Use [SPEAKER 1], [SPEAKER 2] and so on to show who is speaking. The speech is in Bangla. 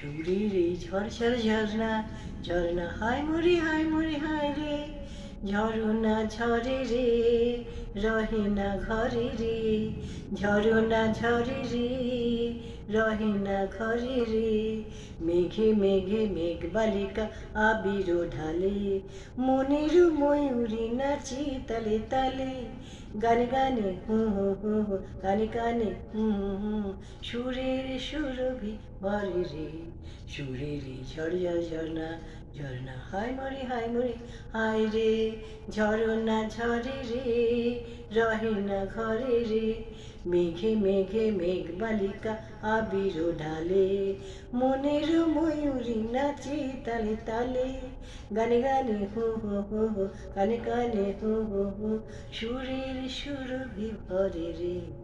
[SPEAKER 1] সুরের এই ঝরঝর ঝরনা ঝরনা হায় মরি হায় মরি হায় রে ঝরনা ঝরে রে রহে না ঘরে রে ঝরনা ঝরে রে রহে না ঘরে রে মেঘে মেঘে মেঘ বালিকা আবির ঢালে মনের ময়ূরী নাচে তালে তালে গানে গানে হু হু হু হু গানে গানে হু হু হু সুরের সুরভি ভরে রে সুরের ঝরঝর ঝরনা ঝরনা হায় মরে হায় রে ঝরনা ঝরে রে রহে না ঘরে রে মেঘে মেঘে মেঘ বালিকা আবির ঢালে মনের ময়ূরী নাচে তালে তালে গানে গানে হু হু হু হু গানে গানে হু হু হু সুরের সুরভি ভরে রে।